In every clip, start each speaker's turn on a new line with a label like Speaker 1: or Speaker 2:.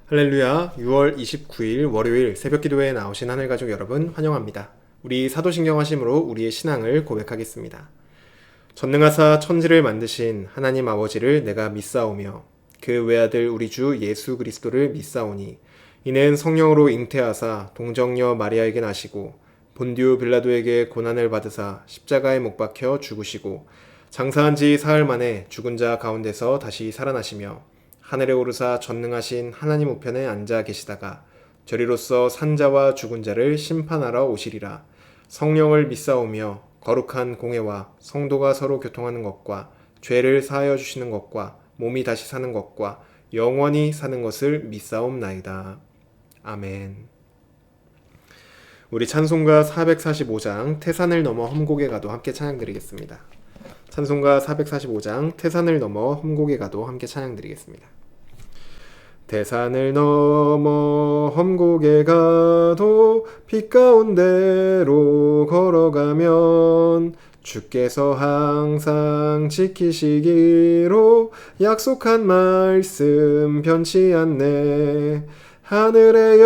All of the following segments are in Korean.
Speaker 1: 할렐루야. 6월 29일 월요일 새벽 기도에 나오신 하늘가족 여러분 환영합니다. 우리 사도신경 하심으로 우리의 신앙을 고백하겠습니다. 전능하사 천지를 만드신 하나님 아버지를 내가 믿사오며 그 외아들 우리 주 예수 그리스도를 믿사오니 이는 성령으로 잉태하사 동정녀 마리아에게 나시고 본디오 빌라도에게 고난을 받으사 십자가에 못 박혀 죽으시고 장사한 지 사흘 만에 죽은 자 가운데서 다시 살아나시며 하늘에 오르사 전능하신 하나님 우편에 앉아 계시다가 저리로서 산자와 죽은 자를 심판하러 오시리라. 성령을 믿사오며 거룩한 공회와 성도가 서로 교통하는 것과 죄를 사하여 주시는 것과 몸이 다시 사는 것과 영원히 사는 것을 믿사옵나이다. 아멘. 우리 찬송가 445장 태산을 넘어 험곡에 가도 함께 찬양드리겠습니다. 찬송가 445장 태산을 넘어 험곡에 가도 함께 찬양드리겠습니다. 태산을 넘어 험곡에 가도 빛 가운데로 걸어가면 주께서 항상 지키시기로 약속한 말씀 변치 않네. 하늘의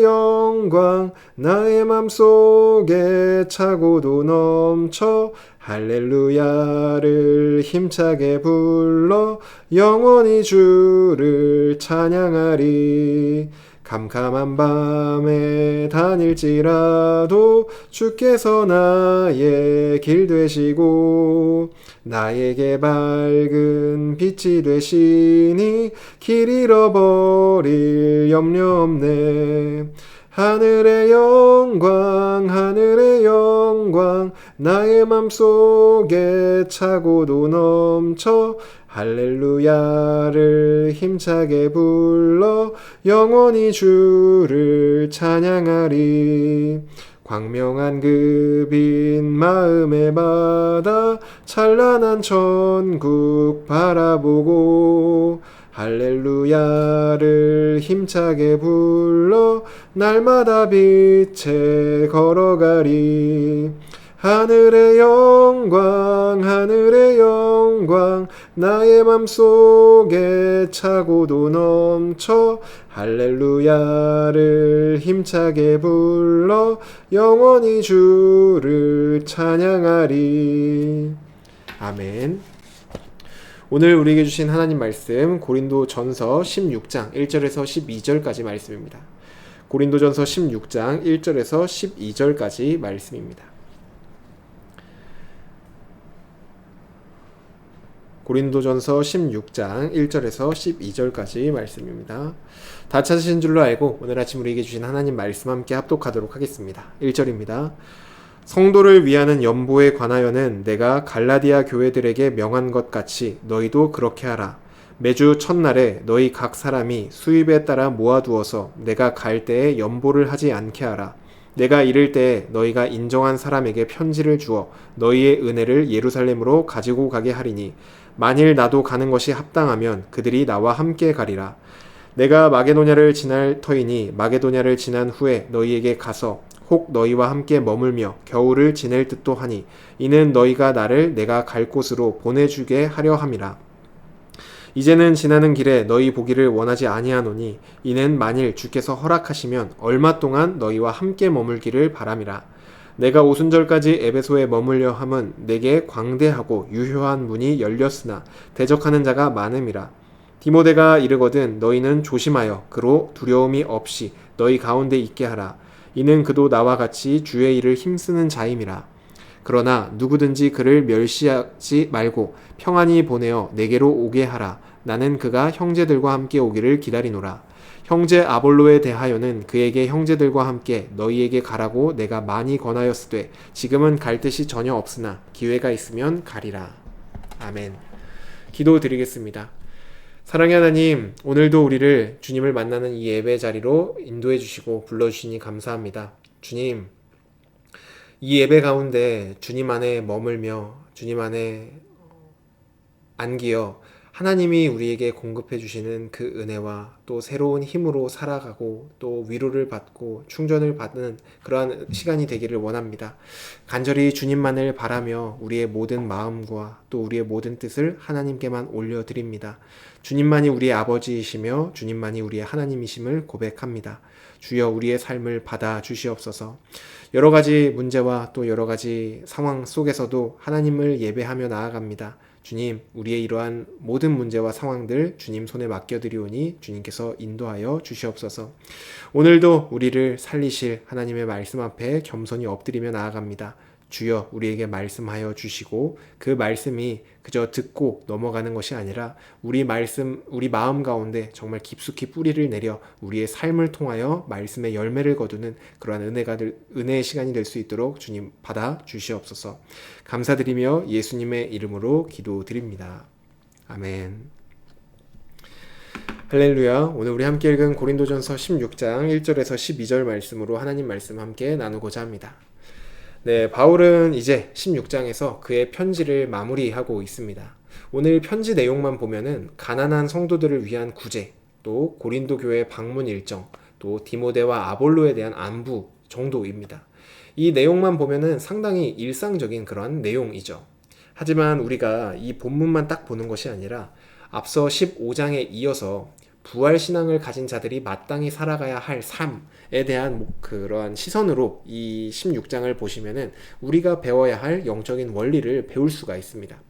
Speaker 1: 영광 나의 맘속에 차고도 넘쳐 할렐루야를 힘차게 불러 영원히 주를 찬양하리. 캄캄한 밤에 다닐지라도 주께서 나의 길 되시고 나에게 밝은 빛이 되시니 길 잃어버릴 염려 없네. 하늘의 영광 나의 맘속에 차고도 넘쳐 할렐루야를 힘차게 불러 영원히 주를 찬양하리. 광명한 그 빛 마음에 받아 찬란한 천국 바라보고 할렐루야를 힘차게 불러 날마다 빛에 걸어가리. 하늘의 영광 나의 맘속에 차고도 넘쳐 할렐루야를 힘차게 불러 영원히 주를 찬양하리. 아멘. 오늘 우리에게 주신 하나님 말씀 고린도전서 16장 1절에서 12절까지 말씀입니다. 고린도전서 16장 1절에서 12절까지 말씀입니다. 고린도전서 16장 1절에서 12절까지 말씀입니다. 다 찾으신 줄로 알고 오늘 아침 우리에게 주신 하나님 말씀 함께 합독하도록 하겠습니다. 1절입니다. 성도를 위하는 연보에 관하여는 내가 갈라디아 교회들에게 명한 것 같이 너희도 그렇게 하라. 매주 첫날에 너희 각 사람이 수입에 따라 모아두어서 내가 갈 때에 연보를 하지 않게 하라. 내가 이를 때에 너희가 인정한 사람에게 편지를 주어 너희의 은혜를 예루살렘으로 가지고 가게 하리니 만일 나도 가는 것이 합당하면 그들이 나와 함께 가리라. 내가 마게도냐를 지날 터이니 마게도냐를 지난 후에 너희에게 가서 혹 너희와 함께 머물며 겨울을 지낼 듯도 하니 이는 너희가 나를 내가 갈 곳으로 보내주게 하려 함이라. 이제는 지나는 길에 너희 보기를 원하지 아니하노니 이는 만일 주께서 허락하시면 얼마 동안 너희와 함께 머물기를 바람이라. 내가 오순절까지 에베소에 머물려 함은 내게 광대하고 유효한 문이 열렸으나 대적하는 자가 많음이라. 디모데가 이르거든 너희는 조심하여 그로 두려움이 없이 너희 가운데 있게 하라. 이는 그도 나와 같이 주의 일을 힘쓰는 자임이라. 그러나 누구든지 그를 멸시하지 말고 평안히 보내어 내게로 오게 하라. 나는 그가 형제들과 함께 오기를 기다리노라. 형제 아볼로에 대하여는 그에게 형제들과 함께 너희에게 가라고 내가 많이 권하였으되 지금은 갈 뜻이 전혀 없으나 기회가 있으면 가리라. 아멘. 기도드리겠습니다. 사랑의 하나님, 오늘도 우리를 주님을 만나는 이 예배 자리로 인도해 주시고 불러주시니 감사합니다. 주님, 이 예배 가운데 주님 안에 머물며 주님 안에 안기어 하나님이 우리에게 공급해 주시는 그 은혜와 또 새로운 힘으로 살아가고 또 위로를 받고 충전을 받는 그러한 시간이 되기를 원합니다. 간절히 주님만을 바라며 우리의 모든 마음과 또 우리의 모든 뜻을 하나님께만 올려드립니다. 주님만이 우리의 아버지이시며 주님만이 우리의 하나님이심을 고백합니다. 주여 우리의 삶을 받아 주시옵소서. 여러 가지 문제와 또 여러 가지 상황 속에서도 하나님을 예배하며 나아갑니다. 주님, 우리의 이러한 모든 문제와 상황들 주님 손에 맡겨드리오니 주님께서 인도하여 주시옵소서. 오늘도 우리를 살리실 하나님의 말씀 앞에 겸손히 엎드리며 나아갑니다. 주여 우리에게 말씀하여 주시고 그 말씀이 그저 듣고 넘어가는 것이 아니라 우리 마음 가운데 정말 깊숙이 뿌리를 내려 우리의 삶을 통하여 말씀의 열매를 거두는 그러한 은혜의 시간이 될 수 있도록 주님 받아 주시옵소서. 감사드리며 예수님의 이름으로 기도드립니다. 아멘. 할렐루야. 오늘 우리 함께 읽은 고린도전서 16장 1절에서 12절 말씀으로 하나님 말씀 함께 나누고자 합니다. 네, 바울은 이제 16장에서 그의 편지를 마무리하고 있습니다. 오늘 편지 내용만 보면은 가난한 성도들을 위한 구제, 또 고린도 교회 방문 일정, 또 디모데와 아볼로에 대한 안부 정도입니다. 이 내용만 보면은 상당히 일상적인 그런 내용이죠. 하지만 우리가 이 본문만 딱 보는 것이 아니라 앞서 15장에 이어서 부활신앙을 가진 자들이 마땅히 살아가야 할 삶에 대한 그러한 시선으로 이 16장을 보시면은 우리가 배워야 할 영적인 원리를 배울 수가 있습니다.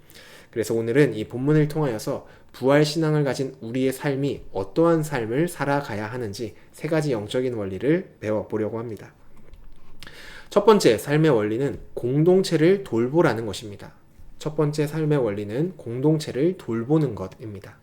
Speaker 1: 그래서 오늘은 이 본문을 통하여서 부활신앙을 가진 우리의 삶이 어떠한 삶을 살아가야 하는지 세 가지 영적인 원리를 배워보려고 합니다. 첫 번째 삶의 원리는 공동체를 돌보라는 것입니다. 첫 번째 삶의 원리는 공동체를 돌보는 것입니다.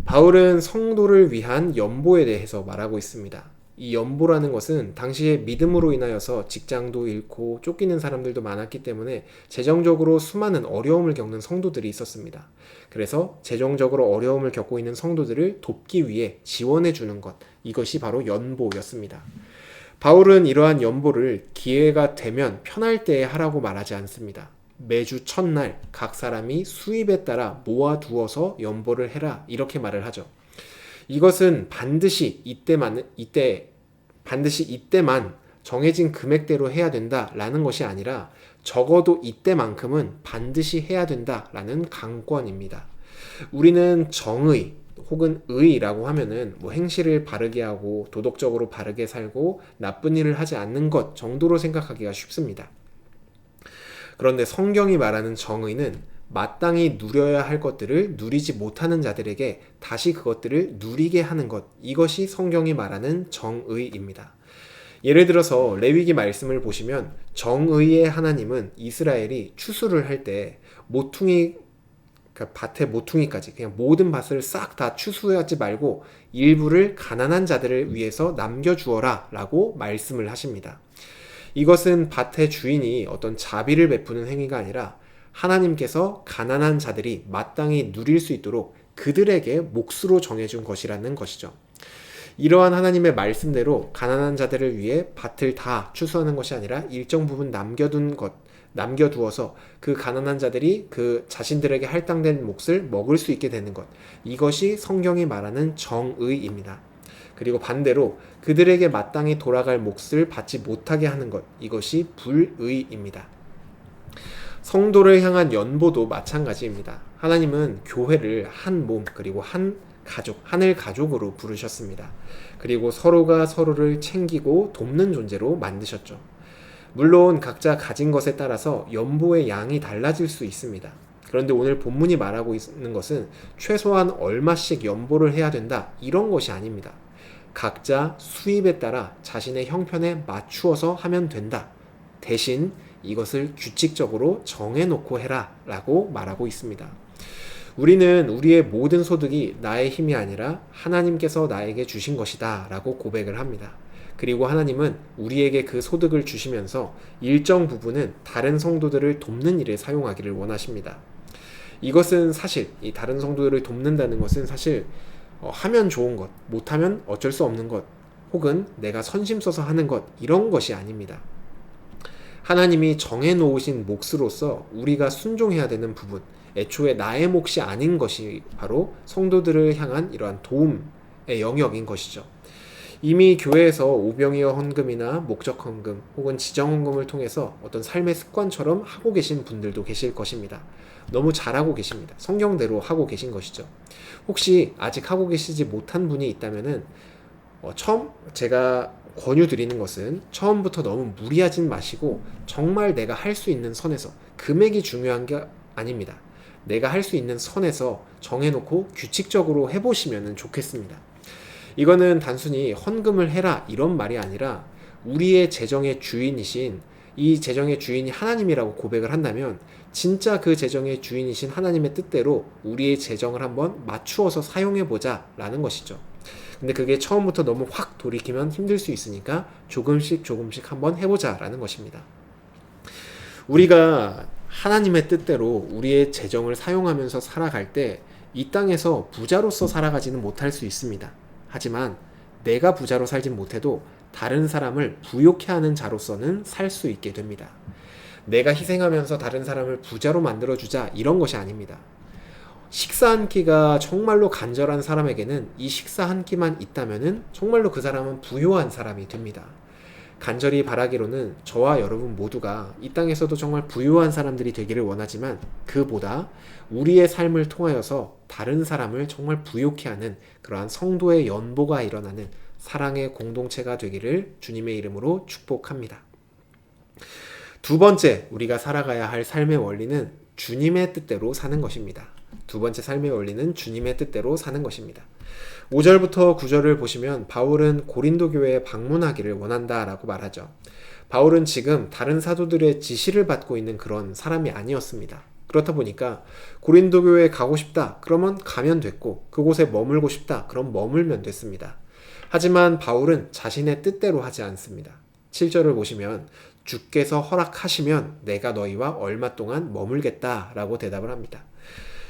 Speaker 1: 바울은 성도를 위한 연보에 대해서 말하고 있습니다. 이 연보라는 것은 당시에 믿음으로 인하여서 직장도 잃고 쫓기는 사람들도 많았기 때문에 재정적으로 수많은 어려움을 겪는 성도들이 있었습니다. 그래서 재정적으로 어려움을 겪고 있는 성도들을 돕기 위해 지원해 주는 것, 이것이 바로 연보였습니다. 바울은 이러한 연보를 기회가 되면 편할 때에 하라고 말하지 않습니다. 매주 첫날 각 사람이 수입에 따라 모아두어서 연보를 해라, 이렇게 말을 하죠. 이것은 반드시 이때만 정해진 금액대로 해야 된다라는 것이 아니라 적어도 이때만큼은 반드시 해야 된다라는 강권입니다. 우리는 정의 혹은 의라고 하면은 행실을 바르게 하고 도덕적으로 바르게 살고 나쁜 일을 하지 않는 것 정도로 생각하기가 쉽습니다. 그런데 성경이 말하는 정의는 마땅히 누려야 할 것들을 누리지 못하는 자들에게 다시 그것들을 누리게 하는 것, 이것이 성경이 말하는 정의입니다. 예를 들어서 레위기 말씀을 보시면 정의의 하나님은 이스라엘이 추수를 할 때 밭의 모퉁이까지 그냥 모든 밭을 싹 다 추수하지 말고 일부를 가난한 자들을 위해서 남겨주어라 라고 말씀을 하십니다. 이것은 밭의 주인이 어떤 자비를 베푸는 행위가 아니라 하나님께서 가난한 자들이 마땅히 누릴 수 있도록 그들에게 몫으로 정해준 것이라는 것이죠. 이러한 하나님의 말씀대로 가난한 자들을 위해 밭을 다 추수하는 것이 아니라 일정 부분 남겨두어서 그 가난한 자들이 그 자신들에게 할당된 몫을 먹을 수 있게 되는 것, 이것이 성경이 말하는 정의입니다. 그리고 반대로 그들에게 마땅히 돌아갈 몫을 받지 못하게 하는 것, 이것이 불의입니다. 성도를 향한 연보도 마찬가지입니다. 하나님은 교회를 한 몸 그리고 한 가족, 하늘 가족으로 부르셨습니다. 그리고 서로가 서로를 챙기고 돕는 존재로 만드셨죠. 물론 각자 가진 것에 따라서 연보의 양이 달라질 수 있습니다. 그런데 오늘 본문이 말하고 있는 것은 최소한 얼마씩 연보를 해야 된다, 이런 것이 아닙니다. 각자 수입에 따라 자신의 형편에 맞추어서 하면 된다. 대신 이것을 규칙적으로 정해놓고 해라 라고 말하고 있습니다. 우리는 우리의 모든 소득이 나의 힘이 아니라 하나님께서 나에게 주신 것이다 라고 고백을 합니다. 그리고 하나님은 우리에게 그 소득을 주시면서 일정 부분은 다른 성도들을 돕는 일에 사용하기를 원하십니다. 이것은 사실 이 다른 성도들을 돕는다는 것은 사실 하면 좋은 것, 못하면 어쩔 수 없는 것, 혹은 내가 선심 써서 하는 것, 이런 것이 아닙니다. 하나님이 정해놓으신 몫으로서 우리가 순종해야 되는 부분, 애초에 나의 몫이 아닌 것이 바로 성도들을 향한 이러한 도움의 영역인 것이죠. 이미 교회에서 오병이어 헌금이나 목적 헌금 혹은 지정 헌금을 통해서 어떤 삶의 습관처럼 하고 계신 분들도 계실 것입니다. 너무 잘하고 계십니다. 성경대로 하고 계신 것이죠. 혹시 아직 하고 계시지 못한 분이 있다면은 처음 제가 권유드리는 것은 처음부터 너무 무리하진 마시고 정말 내가 할 수 있는 선에서, 금액이 중요한 게 아닙니다. 내가 할 수 있는 선에서 정해놓고 규칙적으로 해보시면 좋겠습니다. 이거는 단순히 헌금을 해라 이런 말이 아니라 우리의 재정의 주인이신, 이 재정의 주인이 하나님이라고 고백을 한다면 진짜 그 재정의 주인이신 하나님의 뜻대로 우리의 재정을 한번 맞추어서 사용해보자 라는 것이죠. 근데 그게 처음부터 너무 확 돌이키면 힘들 수 있으니까 조금씩 한번 해보자 라는 것입니다. 우리가 하나님의 뜻대로 우리의 재정을 사용하면서 살아갈 때 이 땅에서 부자로서 살아가지는 못할 수 있습니다. 하지만 내가 부자로 살진 못해도 다른 사람을 부욕해 하는 자로서는 살 수 있게 됩니다. 내가 희생하면서 다른 사람을 부자로 만들어주자 이런 것이 아닙니다. 식사 한 끼가 정말로 간절한 사람에게는 이 식사 한 끼만 있다면은 정말로 그 사람은 부유한 사람이 됩니다. 간절히 바라기로는 저와 여러분 모두가 이 땅에서도 정말 부유한 사람들이 되기를 원하지만 그보다 우리의 삶을 통하여서 다른 사람을 정말 부욕해 하는 그러한 성도의 연보가 일어나는 사랑의 공동체가 되기를 주님의 이름으로 축복합니다. 두 번째, 우리가 살아가야 할 삶의 원리는 주님의 뜻대로 사는 것입니다. 두 번째 삶의 원리는 주님의 뜻대로 사는 것입니다. 5절부터 9절을 보시면 바울은 고린도 교회에 방문하기를 원한다라고 말하죠. 바울은 지금 다른 사도들의 지시를 받고 있는 그런 사람이 아니었습니다. 그렇다 보니까 고린도 교회에 가고 싶다 그러면 가면 됐고, 그곳에 머물고 싶다 그럼 머물면 됐습니다. 하지만 바울은 자신의 뜻대로 하지 않습니다. 7절을 보시면 주께서 허락하시면 내가 너희와 얼마 동안 머물겠다라고 대답을 합니다.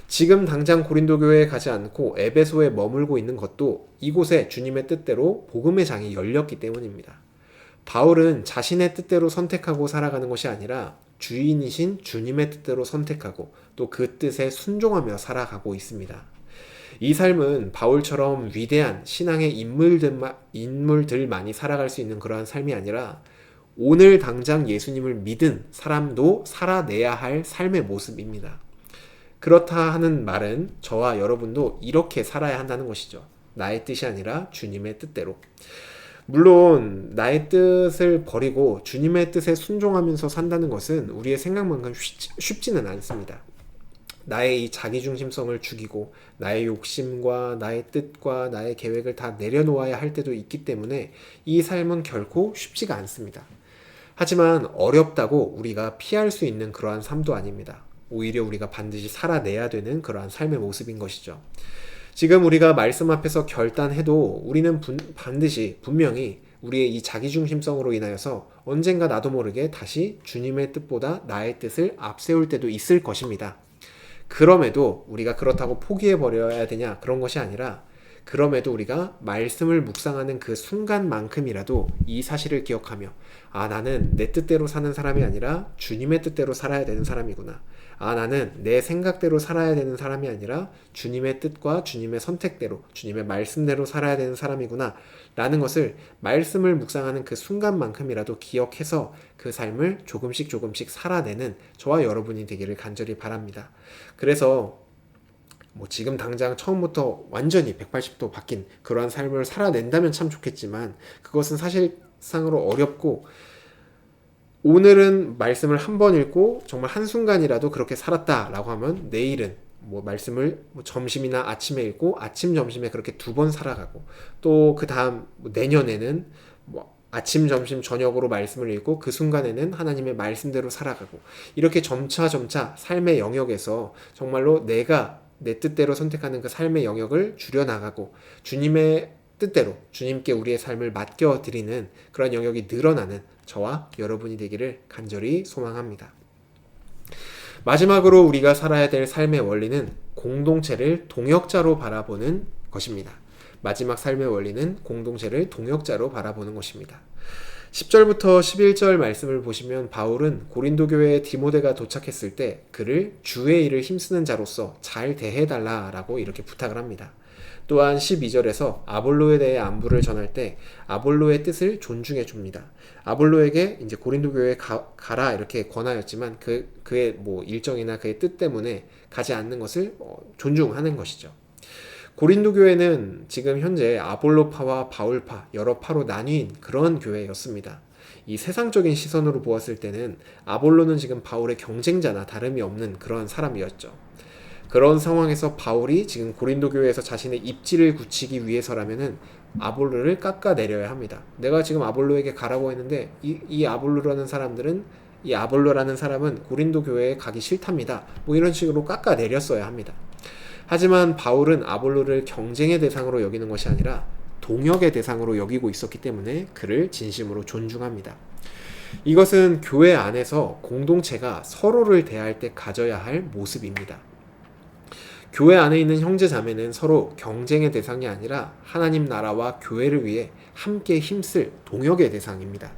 Speaker 1: 지금 당장 고린도 교회에 가지 않고 에베소에 머물고 있는 것도 이곳에 주님의 뜻대로 복음의 장이 열렸기 때문입니다. 바울은 자신의 뜻대로 선택하고 살아가는 것이 아니라 주인이신 주님의 뜻대로 선택하고 또 그 뜻에 순종하며 살아가고 있습니다. 이 삶은 바울처럼 위대한 신앙의 인물들만이 살아갈 수 있는 그러한 삶이 아니라 오늘 당장 예수님을 믿은 사람도 살아내야 할 삶의 모습입니다. 그렇다 하는 말은 저와 여러분도 이렇게 살아야 한다는 것이죠. 나의 뜻이 아니라 주님의 뜻대로. 물론 나의 뜻을 버리고 주님의 뜻에 순종하면서 산다는 것은 우리의 생각만큼 쉽지는 않습니다. 나의 이 자기중심성을 죽이고 나의 욕심과 나의 뜻과 나의 계획을 다 내려놓아야 할 때도 있기 때문에 이 삶은 결코 쉽지가 않습니다. 하지만 어렵다고 우리가 피할 수 있는 그러한 삶도 아닙니다. 오히려 우리가 반드시 살아내야 되는 그러한 삶의 모습인 것이죠. 지금 우리가 말씀 앞에서 결단해도 우리는 반드시 분명히 우리의 이 자기중심성으로 인하여서 언젠가 나도 모르게 다시 주님의 뜻보다 나의 뜻을 앞세울 때도 있을 것입니다. 그럼에도 우리가 그렇다고 포기해버려야 되냐, 그런 것이 아니라 그럼에도 우리가 말씀을 묵상하는 그 순간만큼이라도 이 사실을 기억하며 나는 내 뜻대로 사는 사람이 아니라 주님의 뜻대로 살아야 되는 사람이구나. 나는 내 생각대로 살아야 되는 사람이 아니라 주님의 뜻과 주님의 선택대로, 주님의 말씀대로 살아야 되는 사람이구나 라는 것을 말씀을 묵상하는 그 순간만큼이라도 기억해서 그 삶을 조금씩 살아내는 저와 여러분이 되기를 간절히 바랍니다. 그래서 지금 당장 처음부터 완전히 180도 바뀐 그러한 삶을 살아낸다면 참 좋겠지만 그것은 사실상으로 어렵고, 오늘은 말씀을 한 번 읽고 정말 한순간이라도 그렇게 살았다라고 하면 내일은 말씀을 점심이나 아침에 읽고 아침 점심에 그렇게 2번 살아가고, 또 그 다음 내년에는 아침 점심 저녁으로 말씀을 읽고 그 순간에는 하나님의 말씀대로 살아가고, 이렇게 점차 삶의 영역에서 정말로 내가 내 뜻대로 선택하는 그 삶의 영역을 줄여나가고 주님의 뜻대로 주님께 우리의 삶을 맡겨드리는 그런 영역이 늘어나는 저와 여러분이 되기를 간절히 소망합니다. 마지막으로 우리가 살아야 될 삶의 원리는 공동체를 동역자로 바라보는 것입니다. 마지막 삶의 원리는 공동체를 동역자로 바라보는 것입니다. 10절부터 11절 말씀을 보시면 바울은 고린도 교회에 디모데가 도착했을 때 그를 주의 일을 힘쓰는 자로서 잘 대해달라라고 이렇게 부탁을 합니다. 또한 12절에서 아볼로에 대해 안부를 전할 때 아볼로의 뜻을 존중해 줍니다. 아볼로에게 이제 고린도 교회에 가라 이렇게 권하였지만 그의 뭐 일정이나 그의 뜻 때문에 가지 않는 것을 존중하는 것이죠. 고린도 교회는 지금 현재 아볼로파와 바울파 여러 파로 나뉜 그런 교회였습니다. 이 세상적인 시선으로 보았을 때는 아볼로는 지금 바울의 경쟁자나 다름이 없는 그런 사람이었죠. 그런 상황에서 바울이 지금 고린도 교회에서 자신의 입지를 굳히기 위해서라면은 아볼로를 깎아내려야 합니다. 내가 지금 아볼로에게 가라고 했는데 이 아볼로라는 사람은 고린도 교회에 가기 싫답니다. 뭐 이런 식으로 깎아내렸어야 합니다. 하지만 바울은 아볼로를 경쟁의 대상으로 여기는 것이 아니라 동역의 대상으로 여기고 있었기 때문에 그를 진심으로 존중합니다. 이것은 교회 안에서 공동체가 서로를 대할 때 가져야 할 모습입니다. 교회 안에 있는 형제 자매는 서로 경쟁의 대상이 아니라 하나님 나라와 교회를 위해 함께 힘쓸 동역의 대상입니다.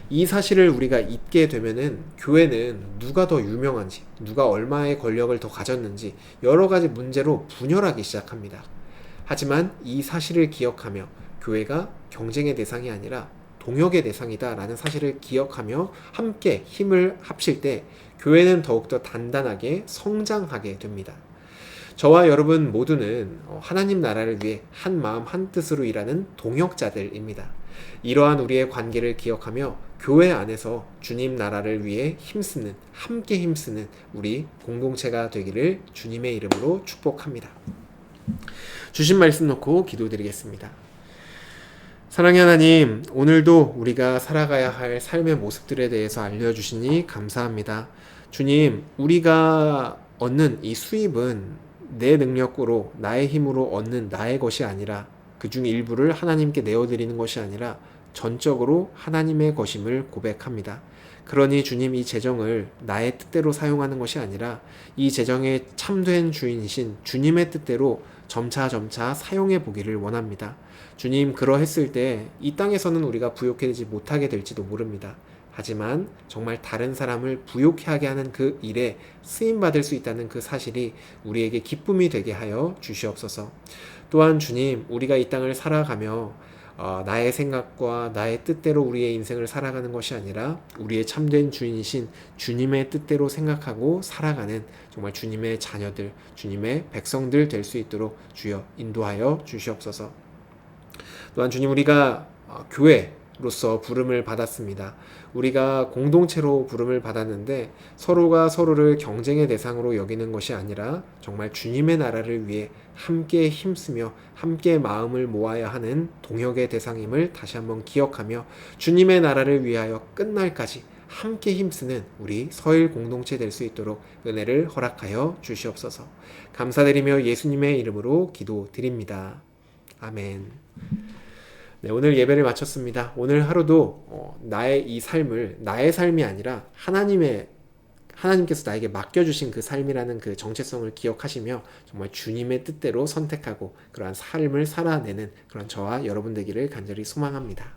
Speaker 1: 이 사실을 우리가 잊게 되면은 교회는 누가 더 유명한지, 누가 얼마의 권력을 더 가졌는지 여러 가지 문제로 분열하기 시작합니다. 하지만 이 사실을 기억하며 교회가 경쟁의 대상이 아니라 동역의 대상이다 라는 사실을 기억하며 함께 힘을 합칠 때 교회는 더욱더 단단하게 성장하게 됩니다. 저와 여러분 모두는 하나님 나라를 위해 한 마음 한 뜻으로 일하는 동역자들입니다. 이러한 우리의 관계를 기억하며 교회 안에서 주님 나라를 위해 함께 힘쓰는 우리 공동체가 되기를 주님의 이름으로 축복합니다. 주신 말씀 놓고 기도드리겠습니다. 사랑의 하나님, 오늘도 우리가 살아가야 할 삶의 모습들에 대해서 알려주시니 감사합니다. 주님, 우리가 얻는 이 수입은 내 능력으로 나의 힘으로 얻는 나의 것이 아니라 그중 일부를 하나님께 내어드리는 것이 아니라 전적으로 하나님의 것임을 고백합니다. 그러니 주님, 이 재정을 나의 뜻대로 사용하는 것이 아니라 이 재정의 참된 주인이신 주님의 뜻대로 점차 사용해 보기를 원합니다. 주님, 그러했을 때 이 땅에서는 우리가 부욕해지지 못하게 될지도 모릅니다. 하지만 정말 다른 사람을 부욕하게 하는 그 일에 쓰임받을 수 있다는 그 사실이 우리에게 기쁨이 되게 하여 주시옵소서. 또한 주님, 우리가 이 땅을 살아가며 나의 생각과 나의 뜻대로 우리의 인생을 살아가는 것이 아니라 우리의 참된 주인이신 주님의 뜻대로 생각하고 살아가는 정말 주님의 자녀들, 주님의 백성들 될 수 있도록 주여 인도하여 주시옵소서. 또한 주님, 우리가 교회로서 부름을 받았습니다. 우리가 공동체로 부름을 받았는데 서로가 서로를 경쟁의 대상으로 여기는 것이 아니라 정말 주님의 나라를 위해 함께 힘쓰며 함께 마음을 모아야 하는 동역의 대상임을 다시 한번 기억하며 주님의 나라를 위하여 끝날까지 함께 힘쓰는 우리 서일 공동체 될 수 있도록 은혜를 허락하여 주시옵소서. 감사드리며 예수님의 이름으로 기도드립니다. 아멘. 네, 오늘 예배를 마쳤습니다. 오늘 하루도 나의 이 삶을 나의 삶이 아니라 하나님께서 나에게 맡겨주신 그 삶이라는 그 정체성을 기억하시며 정말 주님의 뜻대로 선택하고 그러한 삶을 살아내는 그런 저와 여러분 되기를 간절히 소망합니다.